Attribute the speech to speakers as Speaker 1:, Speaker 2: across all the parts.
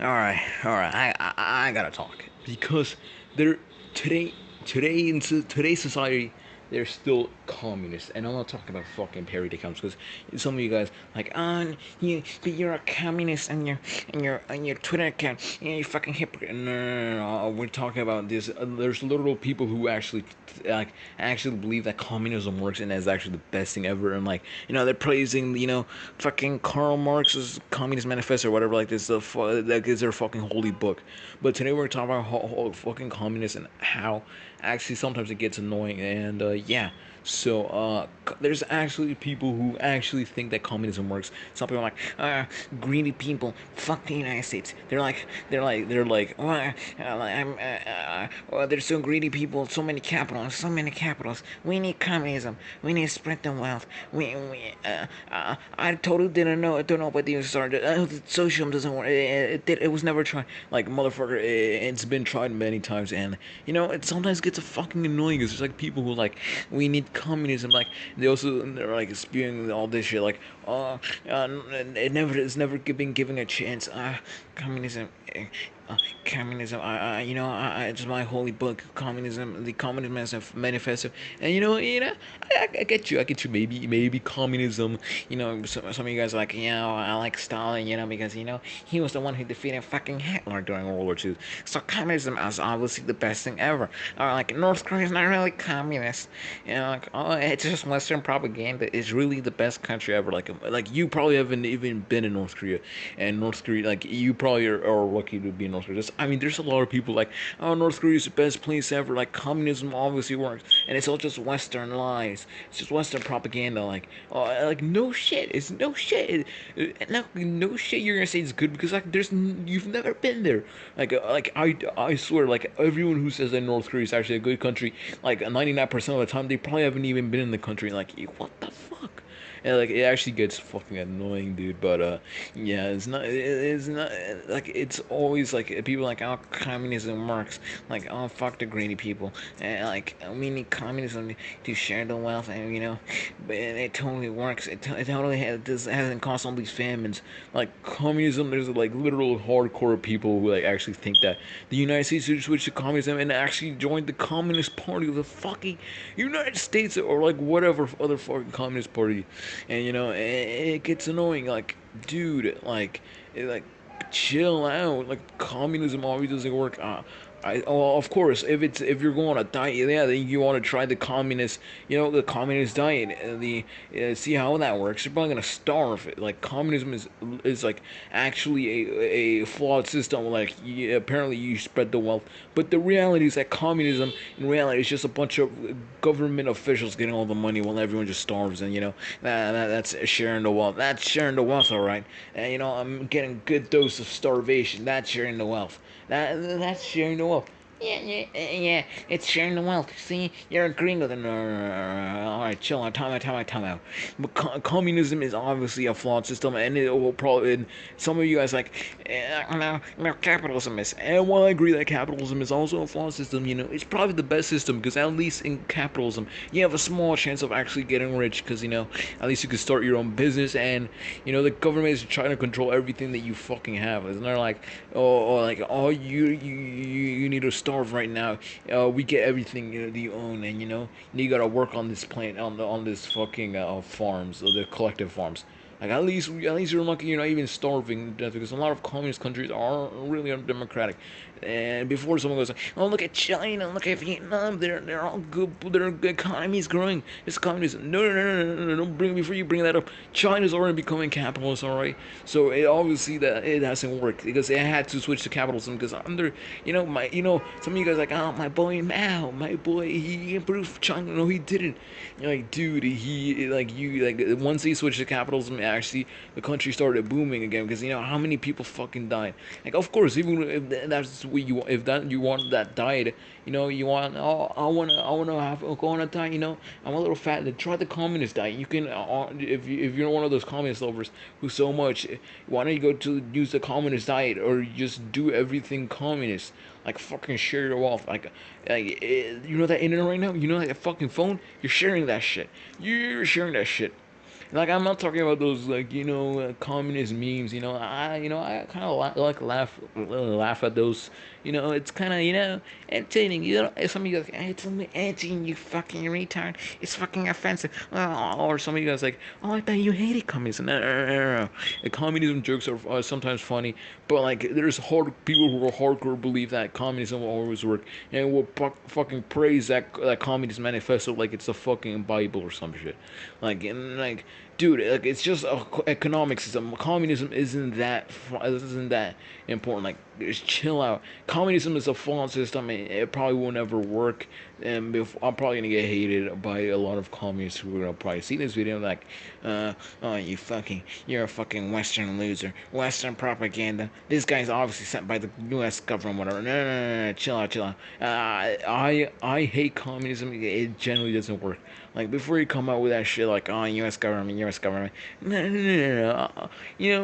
Speaker 1: All right. I gotta talk because there today today's society there's still communists, and I'm not talking about fucking parody accounts because some of you guys like, you're a communist and your Twitter account, you fucking hypocrite. No. We're talking about this. There's literal people who actually believe that communism works and is actually the best thing ever, and they're praising fucking Karl Marx's Communist Manifesto or whatever like this. That is their fucking holy book. But today we're talking about fucking communists and how actually sometimes it gets annoying. And yeah, so there's actually people who actually think that communism works. Some people are like, greedy people, fuck the United States. They're like, there's so greedy people, so many capitalists. We need communism. We need to spread the wealth. I totally don't know what the started. Socialism doesn't work. It was never tried. Like motherfucker, it's been tried many times, and it sometimes gets fucking annoying. It's just like people who like we need communism. Like they're like spewing all this shit. Like it's never been given a chance. Communism. Uh, Communism. It's my holy book. Communism. The Communist Manifesto. And I get you. I get you. Maybe communism. Some of you guys are like, I like Stalin. Because he was the one who defeated fucking Hitler during World War II. So communism is obviously the best thing ever. Or like North Korea is not really communist. It's just Western propaganda. It's really the best country ever. Like you probably haven't even been in North Korea, and North Korea, like you probably are lucky to be in North Korea. There's a lot of people like, oh, North Korea is the best place ever. Like communism obviously works, and it's all just Western lies. It's just Western propaganda. Like no shit. It's no shit. No shit. You're gonna say it's good because you've never been there. I swear, like everyone who says that North Korea is actually a good country, like 99% of the time, they probably haven't even been in the country. Like, what the fuck? And like it actually gets fucking annoying, dude. But yeah, it's not like it's always like people like, oh, communism works. Like, oh, fuck the greedy people. And like we need communism to share the wealth, and but it totally works. It totally hasn't caused all these famines. Like communism, there's like literal hardcore people who like actually think that the United States should switch to communism and actually join the Communist Party of the fucking United States or like whatever other fucking communist party. And it gets annoying. Like, dude, like chill out. Like communism always doesn't work. Of course, if you're going on a diet, yeah, then you want to try the communist diet, the see how that works. You're probably gonna starve. Like communism is like actually a flawed system. Like apparently you spread the wealth, but the reality is that communism in reality is just a bunch of government officials getting all the money while everyone just starves. And that's sharing the wealth. That's sharing the wealth, all right. And I'm getting a good dose of starvation. That's sharing the wealth. That's sharing the wealth. Yeah. It's sharing the wealth. See, you're agreeing with it. No. All right, chill out. Time out. But communism is obviously a flawed system, and it will probably. And some of you guys like, no, capitalism is. And while I agree that capitalism is also a flawed system, it's probably the best system because at least in capitalism you have a small chance of actually getting rich because at least you can start your own business, and the government is trying to control everything that you fucking have. Isn't there like, you need to starve right now. We get everything that you own, and you gotta work on this plant on this fucking farms, the collective farms. Like at least you're lucky you're not even starving to death because a lot of communist countries are really undemocratic. And before someone goes, oh look at China, look at Vietnam, they're all good, their economy is growing. It's communism. No, don't bring before you bring that up. China's already becoming capitalist, all right. So it obviously that it hasn't worked because they had to switch to capitalism because under some of you guys like, oh, my boy Mao, my boy, he improved China. No, he didn't. You're like, dude, he like once they switched to capitalism, actually the country started booming again because how many people fucking died. Like, of course, even if that's what you if that you want that diet, you want, oh, I wanna have go on a diet. I'm a little fat. Then try the communist diet. You can if you're one of those communist lovers who so much, why don't you go to use the communist diet or just do everything communist? Like fucking share your wealth. You know that internet right now. You know that fucking phone. You're sharing that shit. You're sharing that shit. Like I'm not talking about those like communist memes. I kind of like laugh at those. It's kind of entertaining. Some of you guys, hey, it's only entertaining, you fucking retard. It's fucking offensive. Or some of you guys like, oh, I thought you hated communism. No, no, no, no, no. Communism jokes are sometimes funny, but like there's hard people who are hardcore believe that communism will always work and will fucking praise that communist manifesto like it's the fucking Bible or some shit. Like, dude, like it's just a economic system. Communism isn't that important. Like, just chill out. Communism is a flawed system. It probably will never work. And I'm probably gonna get hated by a lot of communists who are gonna probably see this video like, oh, you're a fucking Western loser. Western propaganda. This guy's obviously sent by the U.S. government. Whatever. No. Chill out, chill out. I hate communism. It generally doesn't work. Like before you come out with that shit like, oh, U.S. government, U.S. government. No.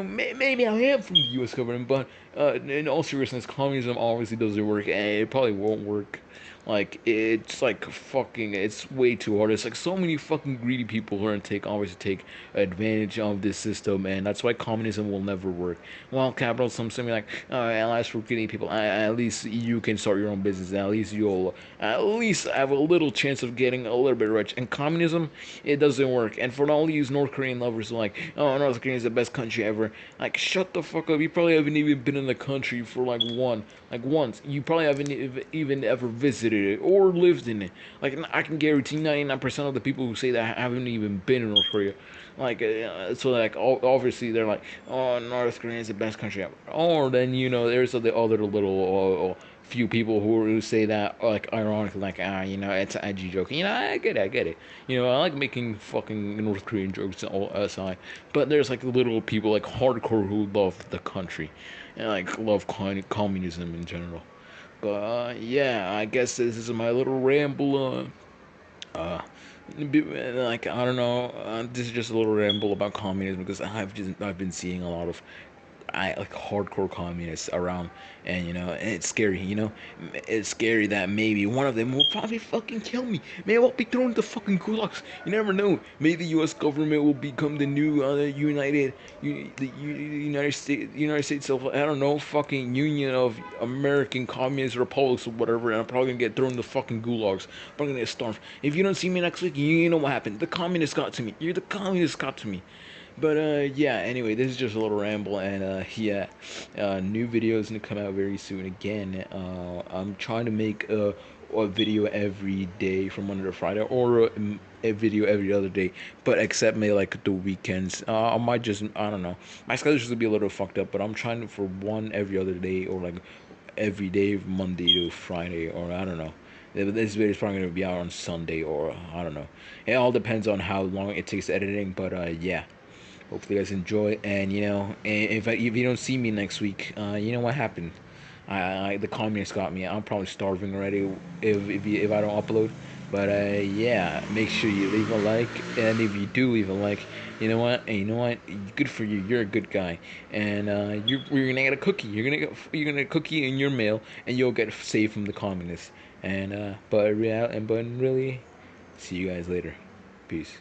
Speaker 1: Maybe I am from the U.S. government, but in all seriousness, communism obviously doesn't work, and it probably won't work. Like it's like fucking, it's way too hard. It's like so many fucking greedy people who are gonna obviously take advantage of this system, and that's why communism will never work. While capitalism, something like, allies for greedy people, at least you can start your own business. At least you'll at least have a little chance of getting a little bit rich. And communism, it doesn't work. And for all these North Korean lovers who are like, oh, North Korea is the best country ever, like shut the fuck up. You probably haven't even been in the country for like once. You probably haven't even ever visited it or lived in it. Like I can guarantee 99% of the people who say that haven't even been in North Korea. Like so like obviously they're like, oh, North Korea is the best country ever. Or then there's the other little few people who say that like ironically, like it's an edgy joke. I get it. I like making fucking North Korean jokes all aside, but there's like little people like hardcore who love the country and like love communism in general. But yeah, I guess this is my little ramble. Uh, like I don't know. This is just a little ramble about communism because I've been seeing a lot of like hardcore communists around, and and it's scary. It's scary that maybe one of them will probably fucking kill me. Maybe I'll be thrown into fucking gulags. You never know. Maybe the U.S. government will become the new United States of, I don't know, fucking Union of American Communist Republics or whatever, and I'm probably gonna get thrown into fucking gulags. I'm probably gonna get starved. If you don't see me next week, you know what happened. The communists got to me. The communists got to me. But yeah, anyway, this is just a little ramble, and yeah, new videos gonna come out very soon again. I'm trying to make a video every day from Monday to Friday, or a video every other day, but except maybe like the weekends. I might just, I don't know. My schedule's gonna be a little fucked up, but I'm trying for one every other day, or like every day, Monday to Friday, or I don't know. This video is probably gonna be out on Sunday, or I don't know. It all depends on how long it takes editing, but yeah. Hopefully, you guys enjoy. And if you don't see me next week, you know what happened. The communists got me. I'm probably starving already if I don't upload. But yeah, make sure you leave a like. And if you do leave a like, you know what? Good for you. You're a good guy. And you're gonna get a cookie. You're gonna get a cookie in your mail, and you'll get saved from the communists. And but really, see you guys later. Peace.